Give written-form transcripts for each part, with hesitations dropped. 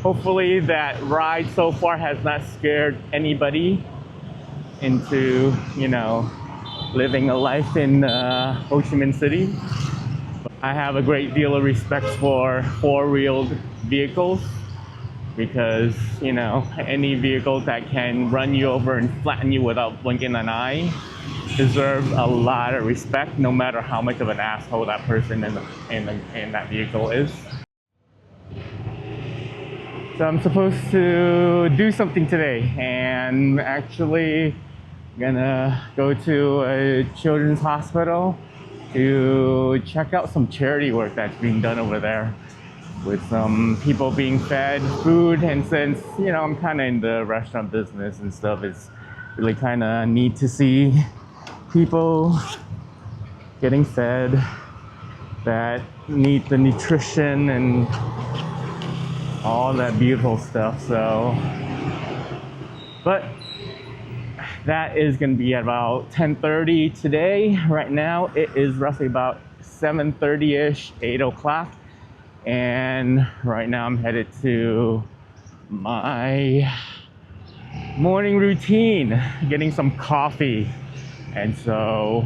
hopefully that ride so far has not scared anybody into, living a life in Ho Chi Minh City. I have a great deal of respect for four-wheeled vehicles because, any vehicle that can run you over and flatten you without blinking an eye deserves a lot of respect, no matter how much of an asshole that person in that vehicle is. So I'm supposed to do something today, and actually gonna go to a children's hospital to check out some charity work that's being done over there with some people being fed food. And since I'm kind of in the restaurant business and stuff, it's really kind of neat to see people getting fed that need the nutrition and all that beautiful stuff. So, but that is going to be at about 10:30 today. Right now it is roughly about 7:30ish, 8 o'clock, and right now I'm headed to my morning routine, getting some coffee. And so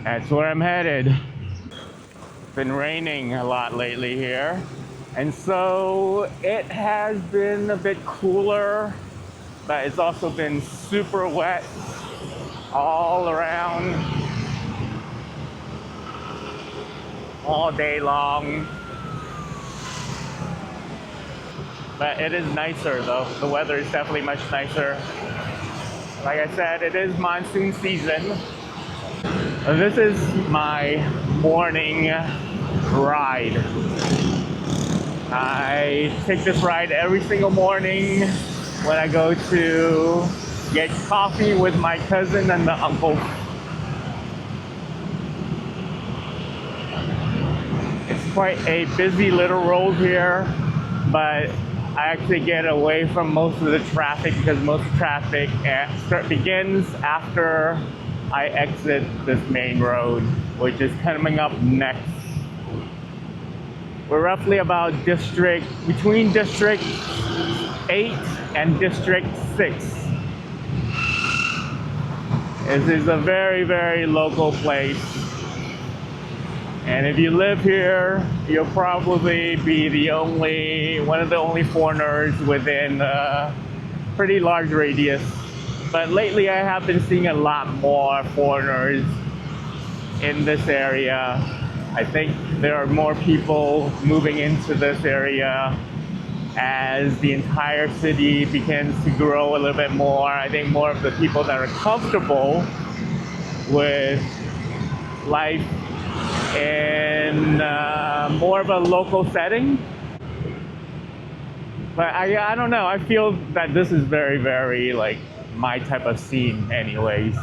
that's where I'm headed. It's been raining a lot lately here, and so it has been a bit cooler, but it's also been super wet all around, all day long. But it is nicer though. The weather is definitely much nicer. Like I said, it is monsoon season. This is my morning ride. I take this ride every single morning when I go to get coffee with my cousin and the uncle. It's quite a busy little road here, but I actually get away from most of the traffic because most traffic begins after I exit this main road, which is coming up next. We're roughly about between District 8 and District 6. This is a very, very local place. And if you live here, you'll probably be one of the only foreigners within a pretty large radius. But lately I have been seeing a lot more foreigners in this area. I think there are more people moving into this area as the entire city begins to grow a little bit more. I think more of the people that are comfortable with life in more of a local setting. But I don't know, I feel that this is very, very like my type of scene anyways.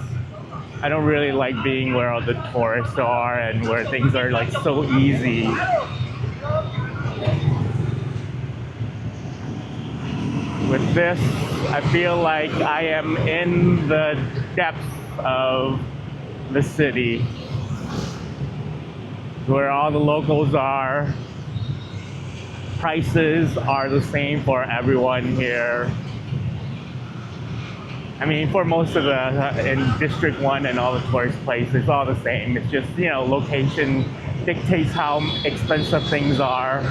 I don't really like being where all the tourists are and where things are like so easy. With this, I feel like I am in the depths of the city, where all the locals are. Prices are the same for everyone here. I mean, for most of in District 1 and all the tourist places, it's all the same. It's just, location dictates how expensive things are.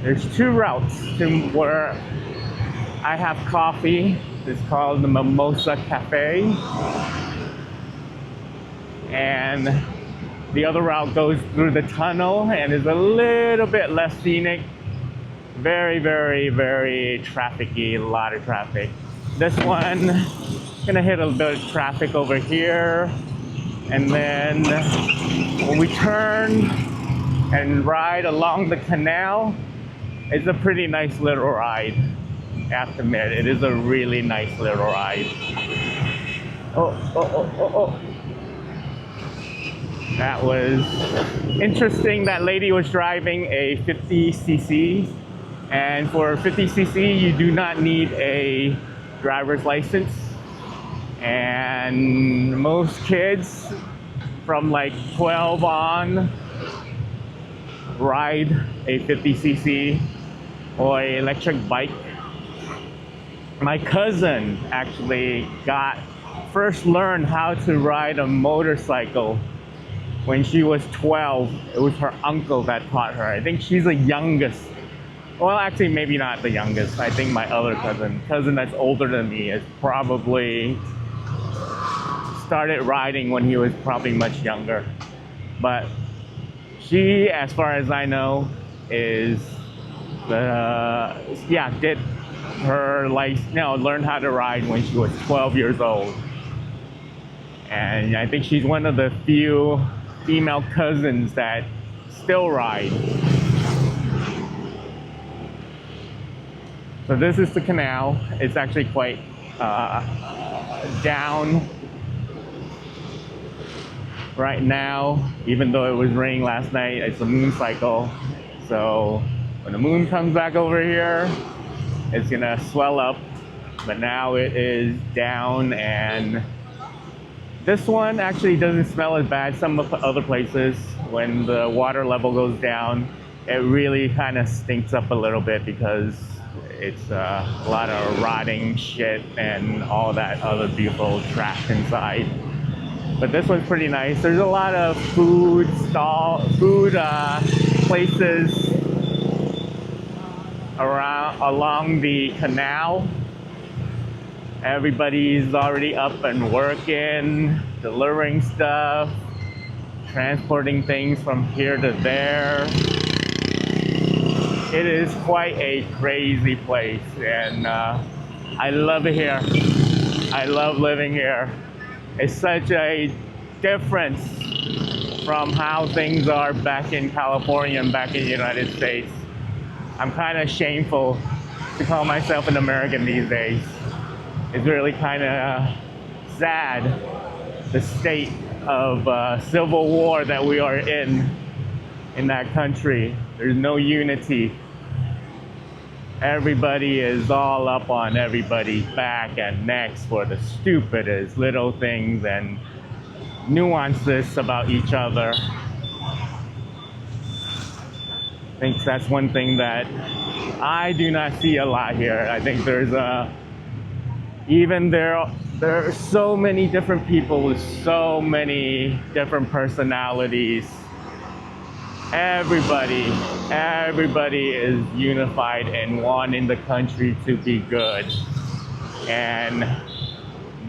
There's two routes to where I have coffee. It's called the Mimosa Cafe. And the other route goes through the tunnel and is a little bit less scenic. Very, very, very trafficy, a lot of traffic. This one, gonna hit a bit of traffic over here. And then when we turn and ride along the canal, it's a pretty nice little ride. I have to admit, it is a really nice little ride. Oh. That was interesting. That lady was driving a 50cc. And for 50cc, you do not need a driver's license. And most kids from like 12 on ride a 50cc or an electric bike. My cousin actually first learned how to ride a motorcycle when she was 12. It was her uncle that taught her. I think she's the youngest. Well, actually, maybe not the youngest. I think my other cousin that's older than me, is probably started riding when he was probably much younger. But she, as far as I know, is did her learned how to ride when she was 12 years old. And I think she's one of the few female cousins that still ride. So this is the canal. It's actually quite down right now, even though it was raining last night. It's a moon cycle. So when the moon comes back over here, it's gonna swell up. But now it is down, and this one actually doesn't smell as bad. Some of the other places, when the water level goes down, it really kind of stinks up a little bit because it's a lot of rotting shit and all that other beautiful trash inside. But this one's pretty nice. There's a lot of food places along the canal. Everybody's already up and working, delivering stuff, transporting things from here to there. It is quite a crazy place, and I love it here. I love living here. It's such a difference from how things are back in California and back in the United States. I'm kind of shameful to call myself an American these days. It's really kind of sad, the state of civil war that we are in that country. There's no unity. Everybody is all up on everybody's back and necks for the stupidest little things and nuances about each other. I think that's one thing that I do not see a lot here. I think there are so many different people with so many different personalities. Everybody is unified and wanting the country to be good. And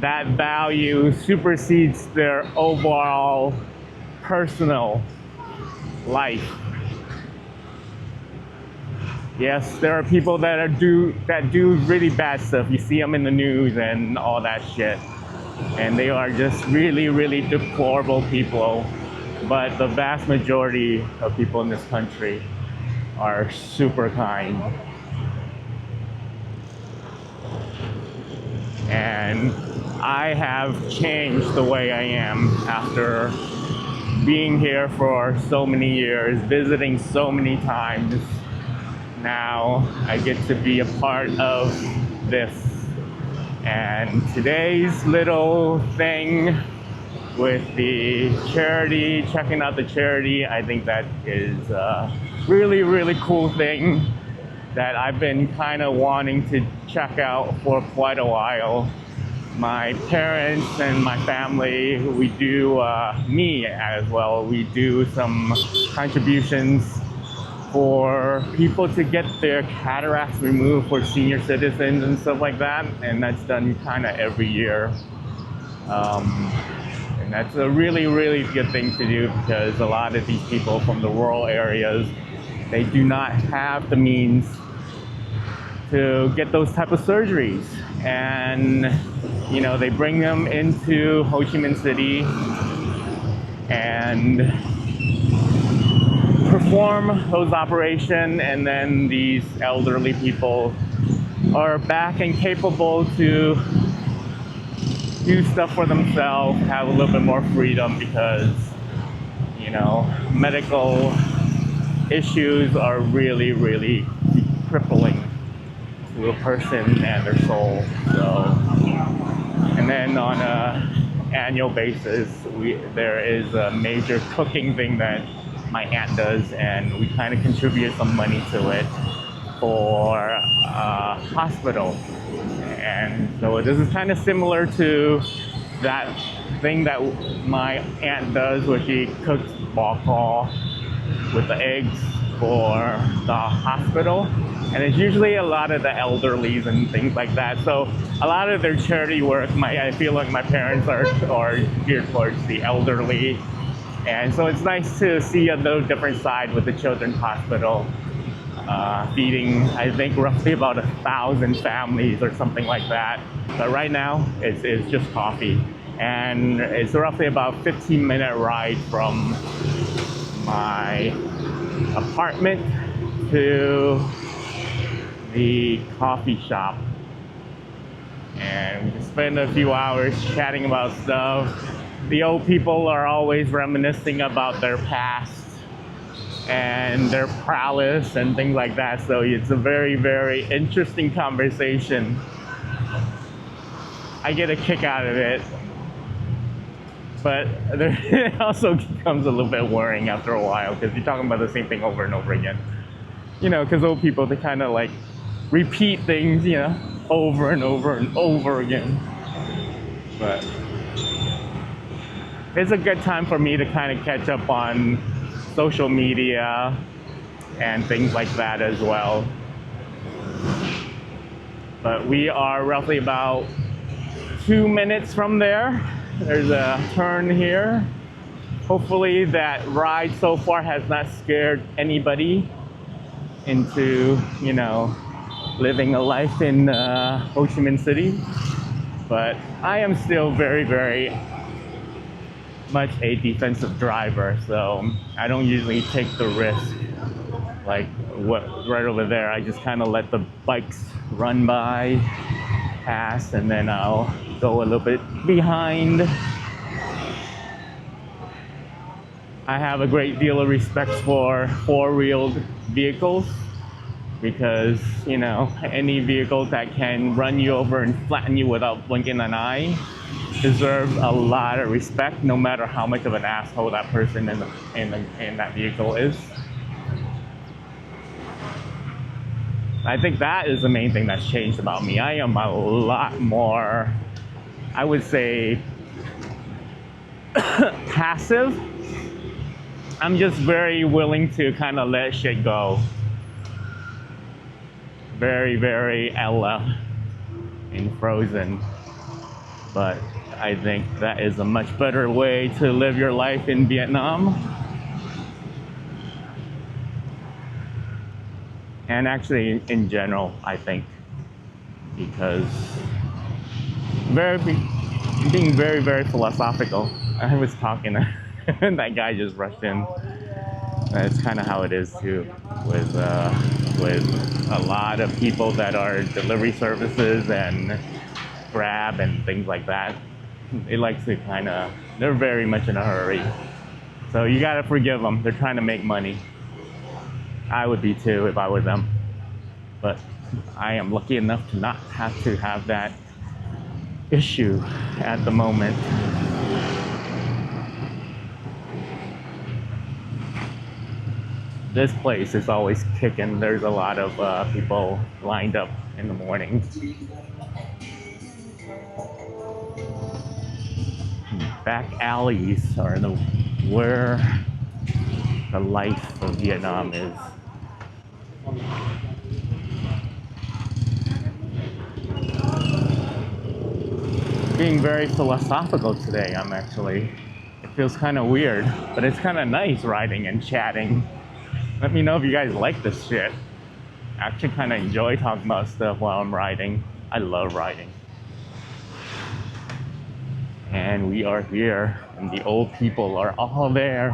that value supersedes their overall personal life. Yes, there are people that do really bad stuff. You see them in the news and all that shit. And they are just really, really deplorable people. But the vast majority of people in this country are super kind. And I have changed the way I am after being here for so many years, visiting so many times. Now I get to be a part of this. And today's little thing with the charity, checking out the charity, I think that is a really, really cool thing that I've been kind of wanting to check out for quite a while. My parents and my family, we do, me as well, we do some contributions for people to get their cataracts removed for senior citizens and stuff like that, and that's done kind of every year. And that's a really, really good thing to do because a lot of these people from the rural areas, they do not have the means to get those type of surgeries. And, you know, they bring them into Ho Chi Minh City and perform those operations, and then these elderly people are back and capable to do stuff for themselves, have a little bit more freedom because, you know, medical issues are really, really crippling to a person and their soul. So, and then on a annual basis, there is a major cooking thing that my aunt does, and we kind of contribute some money to it for a hospital. And so this is kind of similar to that thing that my aunt does, where she cooks bok choy with the eggs for the hospital. And it's usually a lot of the elderlies and things like that. So a lot of their charity work, I feel like my parents are geared towards the elderly. And so it's nice to see a little different side with the Children's Hospital, feeding, I think, roughly about 1,000 families or something like that. But right now, it's just coffee. And it's roughly about 15-minute ride from my apartment to the coffee shop. And we just spend a few hours chatting about stuff. The old people are always reminiscing about their past and their prowess and things like that. So it's a very, very interesting conversation. I get a kick out of it, but it also becomes a little bit worrying after a while, because you're talking about the same thing over and over again. You know, because old people, they kind of like repeat things, you know, over and over and over again. But it's a good time for me to kind of catch up on social media and things like that as well. But we are roughly about 2 minutes from there. There's a turn here. Hopefully that ride so far has not scared anybody into, you know, living a life in Ho Chi Minh City. But I am still very, very much a defensive driver, so I don't usually take the risk. Like what right over there, I just kind of let the bikes run by, pass, and then I'll go a little bit behind. I have a great deal of respect for four-wheeled vehicles, because, you know, any vehicle that can run you over and flatten you without blinking an eye deserves a lot of respect, no matter how much of an asshole that person in that vehicle is. I think that is the main thing that's changed about me. I am a lot more, I would say, passive. I'm just very willing to kind of let shit go. Very, very Ella in Frozen. But I think that is a much better way to live your life in Vietnam. And actually in general, I think, because being very, very philosophical. I was talking and that guy just rushed in. It's kind of how it is too with a lot of people that are delivery services and Grab and things like that. They like to they're very much in a hurry. So you gotta forgive them. They're trying to make money. I would be too if I were them. But I am lucky enough to not have to have that issue at the moment. This place is always kicking. There's a lot of people lined up in the mornings. Back alleys are where the life of Vietnam is. Being very philosophical today, it feels kind of weird, but it's kind of nice riding and chatting. Let me know if you guys like this shit. I actually kind of enjoy talking about stuff while I'm riding. I love riding. And we are here, and the old people are all there.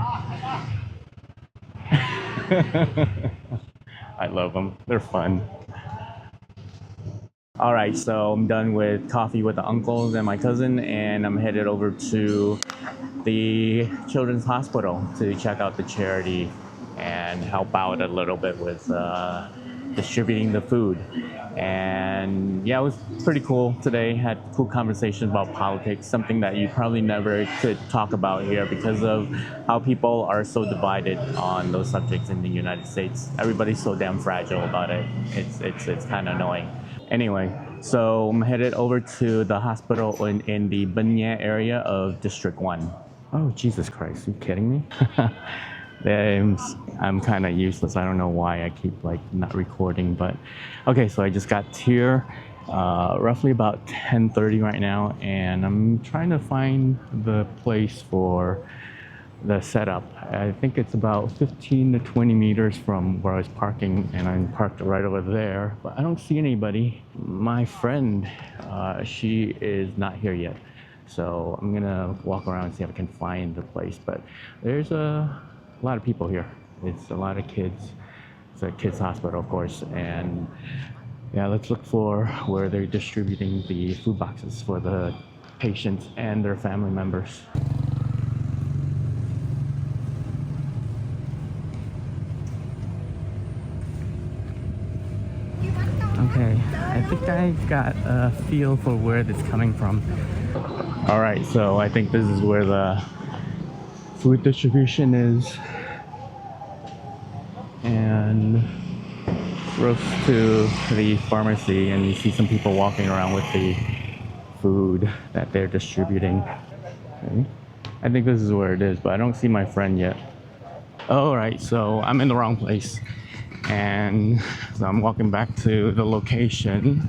I love them. They're fun. All right, so I'm done with coffee with the uncles and my cousin, and I'm headed over to the Children's Hospital to check out the charity and help out a little bit with distributing the food. And yeah, it was pretty cool today. Had cool conversations about politics, something that you probably never could talk about here because of how people are so divided on those subjects in the United States. Everybody's so damn fragile about it. It's kind of annoying. Anyway, so I'm headed over to the hospital in the Banya area of District 1. Oh, Jesus Christ, are you kidding me? I'm kind of useless. I don't know why I keep like not recording, but okay, so I just got here roughly about 10:30 right now, and I'm trying to find the place for the setup. I think it's about 15 to 20 meters from where I was parking, and I'm parked right over there, but I don't see anybody. My friend, she is not here yet, so I'm gonna walk around and see if I can find the place, but there's a lot of people here. It's a lot of kids. It's a kids hospital, of course, and yeah, let's look for where they're distributing the food boxes for the patients and their family members. Okay, I think I got a feel for where it's coming from. All right, so I think this is where the food distribution is, and close to the pharmacy, and you see some people walking around with the food that they're distributing. Okay. I think this is where it is, but I don't see my friend yet. All right, so I'm in the wrong place, and so I'm walking back to the location.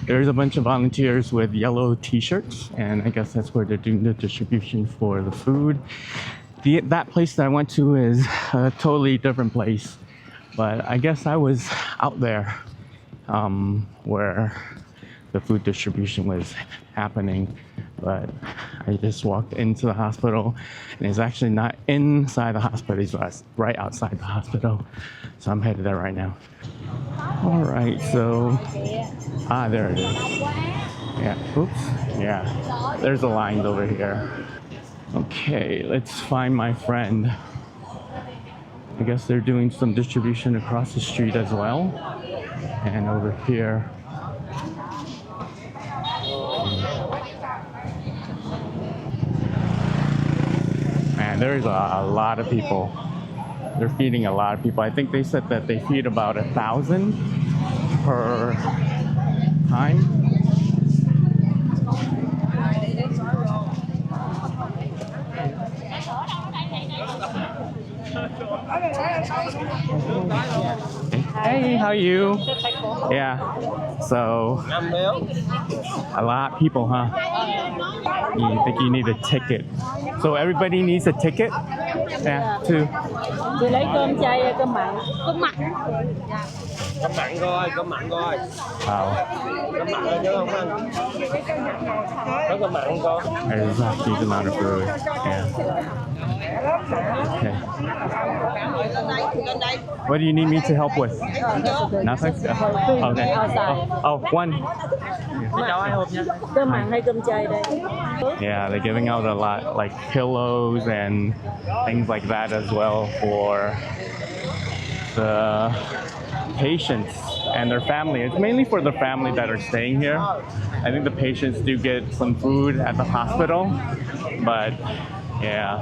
There's a bunch of volunteers with yellow t-shirts, and I guess that's where they're doing the distribution for the food. That place that I went to is a totally different place, but I guess I was out there where the food distribution was happening, but I just walked into the hospital, and it's actually not inside the hospital, it's right outside the hospital, so I'm headed there right now. All right, so there it is. Yeah, oops, yeah, there's the lines over here. Okay, let's find my friend. I guess they're doing some distribution across the street as well. And over here. Man, there's a lot of people. They're feeding a lot of people. I think they said that they feed about 1,000 per time. Hey, how are you? Yeah, so a lot of people, huh? You think you need a ticket? So everybody needs a ticket? Yeah, too. Chị lấy cơm chay cơm mặn. Cơm mặn coi, cơm mặn coi. Wow. Cơm mặn thôi chứ không ăn. Có cơm mặn không con? There's a huge amount of food. Yeah. Okay. What do you need me to help with? Nothing? Okay. Oh, one. Cơm mặn hay cơm chay đây? Yeah, they're giving out a lot, like pillows and things like that as well for the patients and their family. It's mainly for the family that are staying here. I think the patients do get some food at the hospital, but yeah.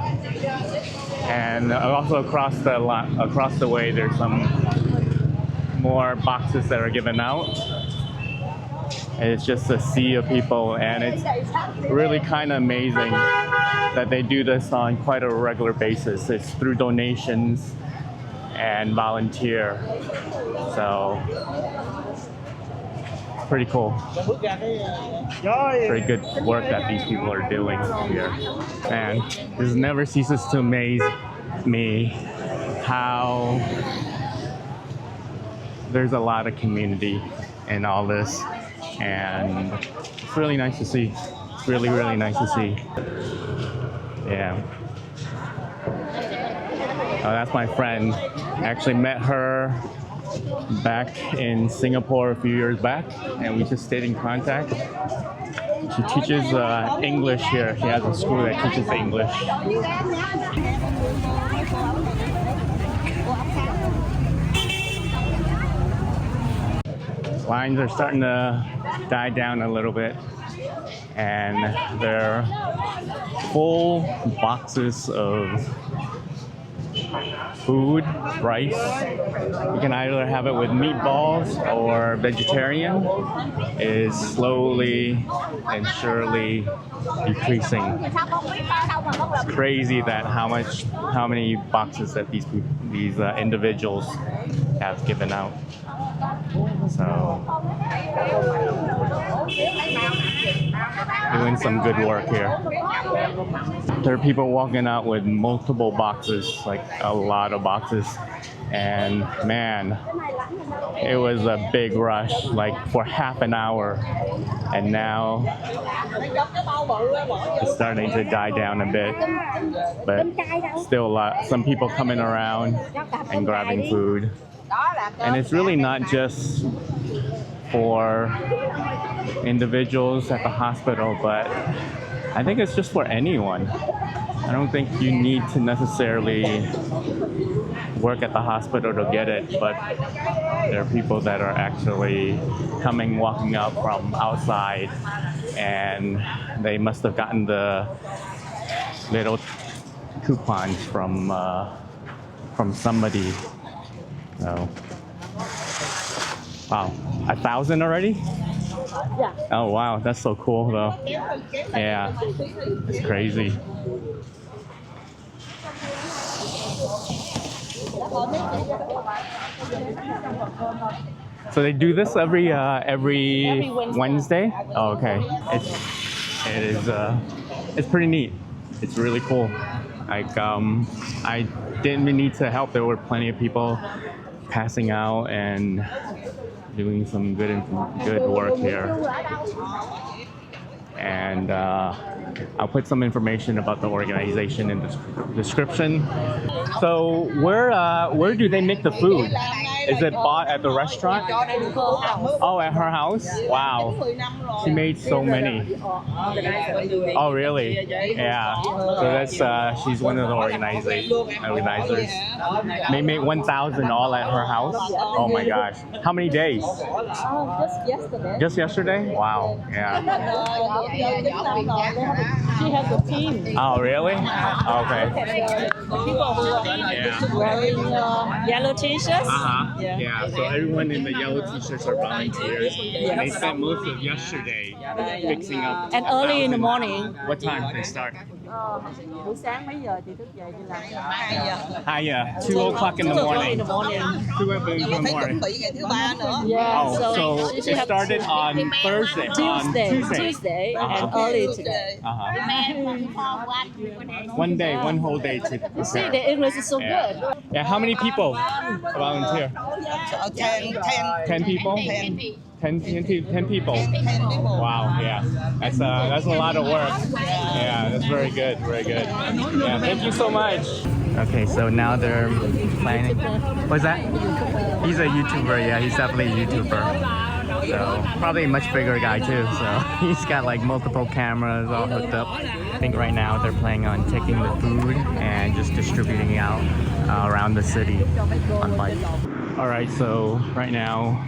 And also across the way, there's some more boxes that are given out. It's just a sea of people, and it's really kind of amazing that they do this on quite a regular basis. It's through donations and volunteer, so pretty cool. Pretty good work that these people are doing here. And this never ceases to amaze me how there's a lot of community in all this, and it's really nice to see. It's really, really nice to see. Yeah. Oh, that's my friend. I actually met her back in Singapore a few years back, and we just stayed in contact. She teaches English here. She has a school that teaches English. lines are starting to die down a little bit, and they're full boxes of food, rice. You can either have it with meatballs or vegetarian. Is slowly and surely decreasing. It's crazy that how many boxes that these individuals have given out. So doing some good work here. There are people walking out with multiple boxes, like a lot of boxes, and man, it was a big rush, like for half an hour, and now it's starting to die down a bit, but still a lot. Some people coming around and grabbing food, and it's really not just for individuals at the hospital, but I think it's just for anyone. I don't think you need to necessarily work at the hospital to get it, but there are people that are actually walking up from outside, and they must have gotten the little coupons from somebody. So, wow, 1,000 already? Yeah. Oh wow, that's so cool though. Yeah, it's crazy. So they do this every Wednesday. Oh, okay. It's pretty neat. It's really cool. Like I didn't even need to help. There were plenty of people passing out and doing some good work here. And I'll put some information about the organization in the description. So where do they make the food? Is it bought at the restaurant? Oh, at her house? Wow. She made so many. Oh, really? Yeah. So that's she's one of the organizers. They made 1,000 all at her house. Oh my gosh. How many days? Just yesterday. Just yesterday? Wow. Yeah. She has a team. Oh, really? Okay. People who are wearing yellow t-shirts. Yeah, so everyone in the yellow t-shirts are volunteers. And they spent most of yesterday fixing up. And early in the morning. What time did they start? Buổi sáng mấy giờ chị thức dậy chị làm? 2 giờ. 2 2 o'clock in the morning. 2 o'clock in the morning. Yeah. Oh, so it started on Thursday. Tuesday, and early today. One day, one whole day to prepare. See, the English is so good. Yeah, how many people volunteer? 10 people? 10 people. Wow, yeah. That's a lot of work. Yeah, that's very good, very good. Yeah, thank you so much. Okay, so now they're planning. What's that? He's a YouTuber, yeah, he's definitely a YouTuber. So, probably a much bigger guy too, so he's got like multiple cameras all hooked up. I think right now they're planning on taking the food and just distributing it out around the city on bike. Alright, so right now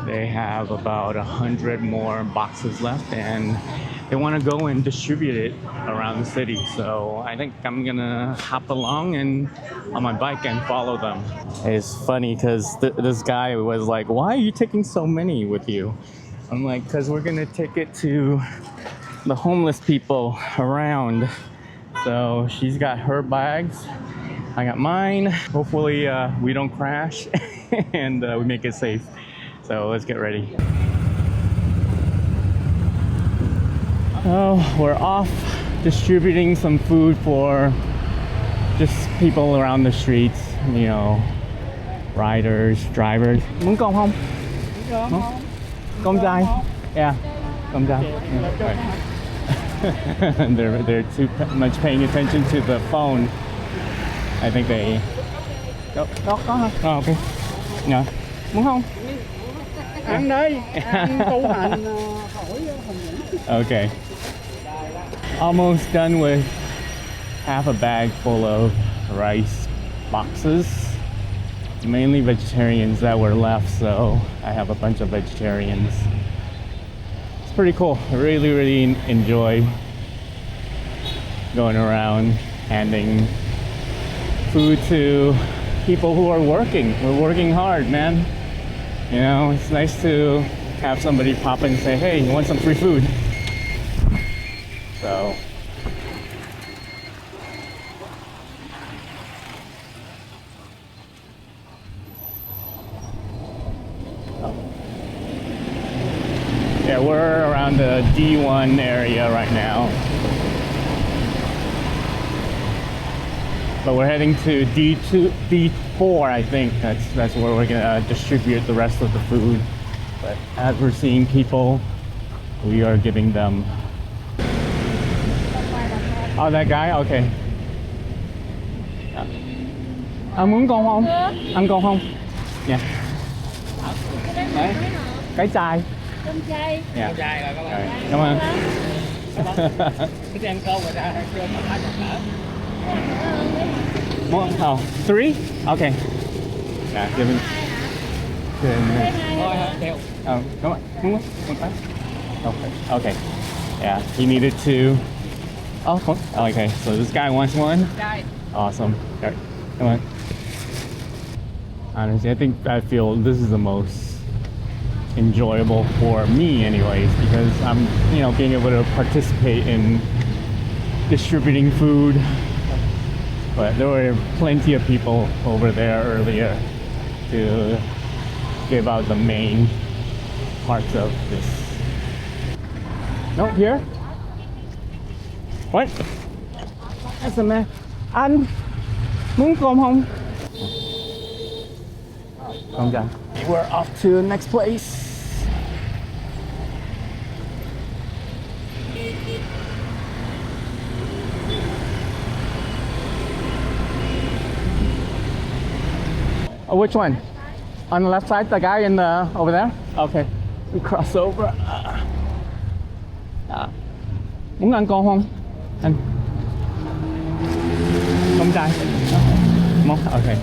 they have about 100 more boxes left, and they want to go and distribute it around the city. So I think I'm gonna hop along and on my bike and follow them. It's funny because this guy was like, "Why are you taking so many with you?" I'm like, "Because we're gonna take it to the homeless people around." So she's got her bags, I got mine. Hopefully we don't crash and we make it safe. So let's get ready. Oh, we're off distributing some food for just people around the streets, you know, riders, drivers. Muốn cơm không? Cơm dài. Yeah, cơm dài. Yeah. They're too much paying attention to the phone. I think they. Đó có hả? Oh, okay. Yeah. Muốn không? Ăn đây, ăn tu hành hỏi Okay. Almost done with half a bag full of rice boxes. mainly vegetarians that were left, so I have a bunch of vegetarians. It's pretty cool. I really enjoy going around handing food to people who are working. We're working hard, man. You know, it's nice to have somebody pop in and say, hey, you want some free food? So yeah, we're around the D1 area right now. But we're heading to D2, D4, I think. That's where we're gonna distribute the rest of the food. But as we're seeing people, we are giving them. Oh, that guy? Okay. Muốn con không? Ăn con không? Dạ. Đấy. Cái chai. Cơm chay. Dạ. Trai rồi các bạn. Rồi, cảm ơn. Cái ăn cơm rồi ra cơm mà phải chặt More? Oh, 3? Okay. Yeah, give him. thôi theo. Oh, come on. One back. Okay. Okay. Yeah, he needed to. Oh, okay. So this guy wants one. Rồi. Awesome. Okay. Come on. Honestly, I feel this is the most enjoyable for me, anyways, because I'm, you know, being able to participate in distributing food. But there were plenty of people over there earlier to give out the main parts of this. No, here? What? That's a man. Anh muốn cơm không? Không done. We're off to the next place. Oh, which one? On the left side, the guy in the over there? Okay. We cross over. Muốn ăn con không? Anh. Không trai. Không? Okay.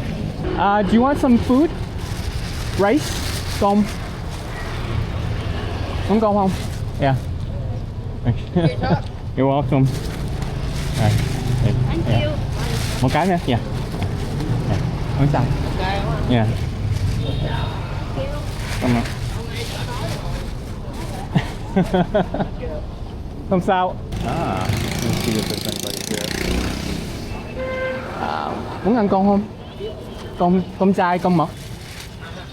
Do you want some food? Rice? Con? Muốn con không? Yeah. You're welcome. Right. Thank you. Một cái nữa. Yeah. Không trai. Yeah. Come on. Không sao. Let's see if there's anybody here. Muốn ăn con không? Con trai, con mật.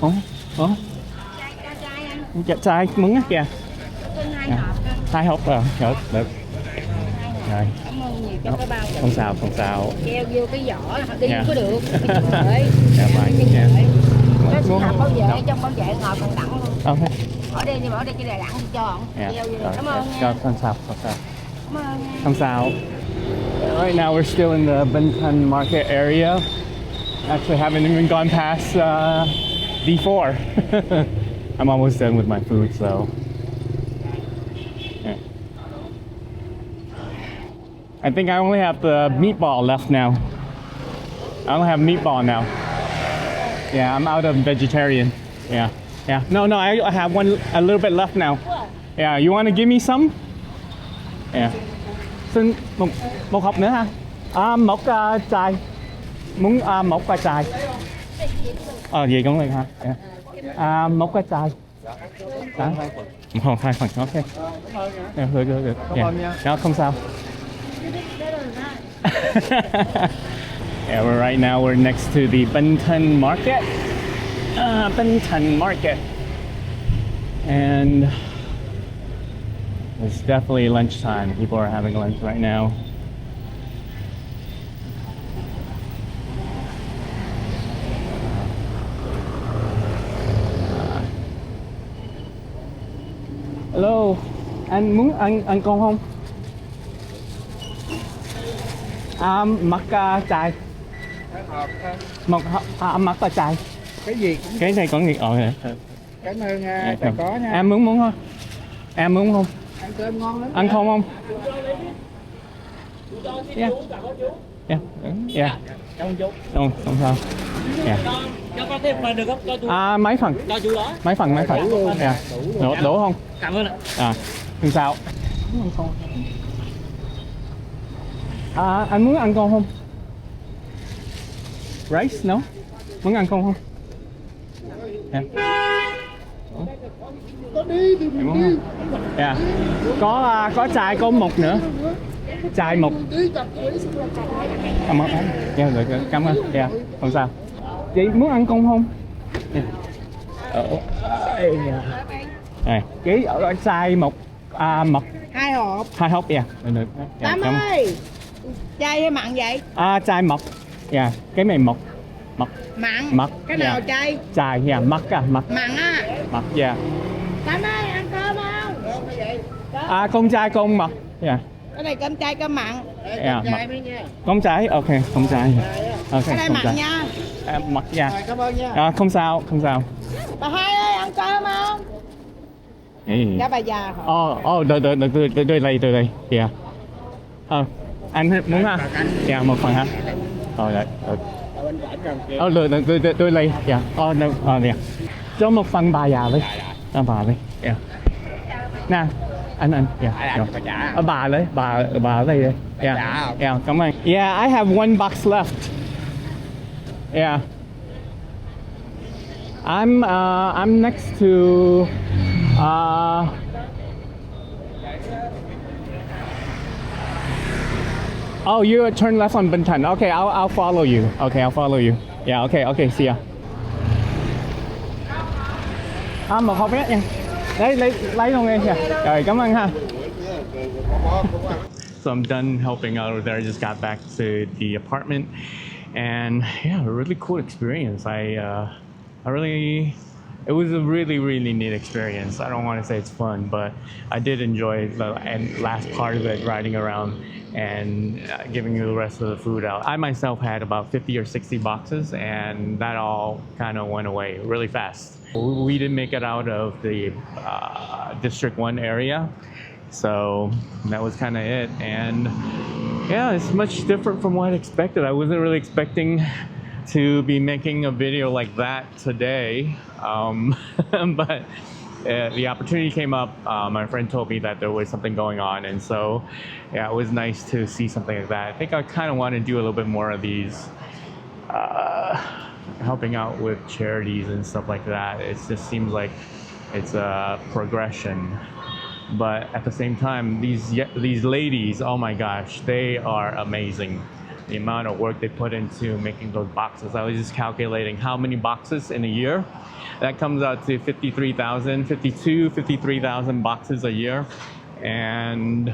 Không? Không? Dạ, trai muốn á kìa. Hai hộp rồi. Được. Rồi. Cảm ơn nhiều cho cái bao. Không sao, không sao. Keo vô cái vỏ đi Dạ. có được. Dạ, bye. Nó sẽ làm bảo vệ trong bảo vệ ngồi còn đặng luôn. Okay. Ở đây nhưng mà ở đây cái đà đặng cho họ. Yeah. Keo vô. Cảm ơn nha. Không sao, không sao. Cảm ơn nha. Không sao. Right now we're still in the Binh market area. Actually haven't even gone past D4. I'm almost done with my food, so. Yeah. I think I only have the meatball left now. I only have meatball now. Yeah, I'm out of vegetarian. Yeah. No, I have a little bit left now. Yeah, you want to give me some? Yeah. Xin một hộp nữa ha. Một chai. Muốn một chai. Gì cũng được ha. Yeah. Một chai. Không, hai phần. Okay. Yeah, good. Yeah. Không sao. Yeah, right now we're next to the Binh Thanh market. Binh Thanh market. And it's definitely lunchtime. People are having lunch right now. Hello, anh muốn ăn con không? Mắc chai. Một mắc chai. Cái gì cũng Cái này có gì? cảm ơn chào có nha. Em muốn không? Em muốn không? Ăn cơm ngon lắm. Ăn không? Yeah. Yeah. Cảm ơn chú. Không sao. Yeah. Cho có thêm phần được không? Cho chú, mấy phần, cho chú đó. mấy phần, mấy phần. Dạ. Đủ không? Cảm ơn ạ. Không sao. Anh muốn ăn con không? Rice, no? Muốn ăn con không? Yeah. Em muốn không? Yeah. Có chai có mục nữa. Chai mục. Cảm ơn. Yeah, được, cảm ơn. Yeah, không sao. Chị muốn ăn con không? Này, chị ở chai mục mật 2 hộp. 2 hộp, yeah. Được. Tám ơi, chay hay mặn vậy? Chai mật. Yeah, cái này mật. Mặn. Mật. Cái nào Yeah. chay? Chai, yeah, mật mật. Mặn á. Mật, yeah. Tám ơi, ăn cơm không? Con trai con mật. Yeah. Cái này cơm chay cơm mặn. Yeah, mật. Con trai, ok, con trai. Ok, Cái này con mặn trai. nha. Mật, yeah. Cảm ơn nha. Không sao, không sao. Bà Hai ơi, ăn cơm không? Dạ bà già hả? Đợi đây. Yeah. Anh muốn hả? Yeah, một phần hả? Đấy. Đợi đây. Yeah. Yeah. Cho một phần bà già đi. Bà đi. Yeah. Nè, anh. Yeah. Bà lấy, bà ở đây đi. Yeah. Cảm ơn. Yeah, I have 1 box left. Yeah. I'm next to oh, you turn left on Bintan. Okay, I'll follow you. Okay, I'll follow you. Yeah, okay, see ya. Một hộp vé nha. Lấy luôn đi nha. Rồi, cảm ơn ha. So I'm done helping out over there. I just got back to the apartment, and yeah, a really cool experience. It was a really neat experience. I don't want to say it's fun, but I did enjoy the last part of it, riding around and giving you the rest of the food out. I myself had about 50 or 60 boxes, and that all kind of went away really fast. We didn't make it out of the District 1 area, so that was kind of it. And yeah, it's much different from what I expected. I wasn't really expecting to be making a video like that today, but the opportunity came up. My friend told me that there was something going on, and so yeah, it was nice to see something like that. I think I kind of want to do a little bit more of these, helping out with charities and stuff like that. It just seems like it's a progression, but at the same time, these ladies, oh my gosh, they are amazing. The amount of work they put into making those boxes. I was just calculating how many boxes in a year. That comes out to 53,000 boxes a year. And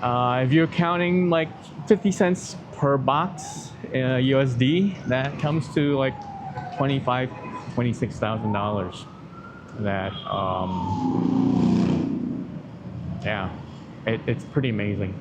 if you're counting like 50 cents per box USD, that comes to like $26,000. That, yeah, it's pretty amazing.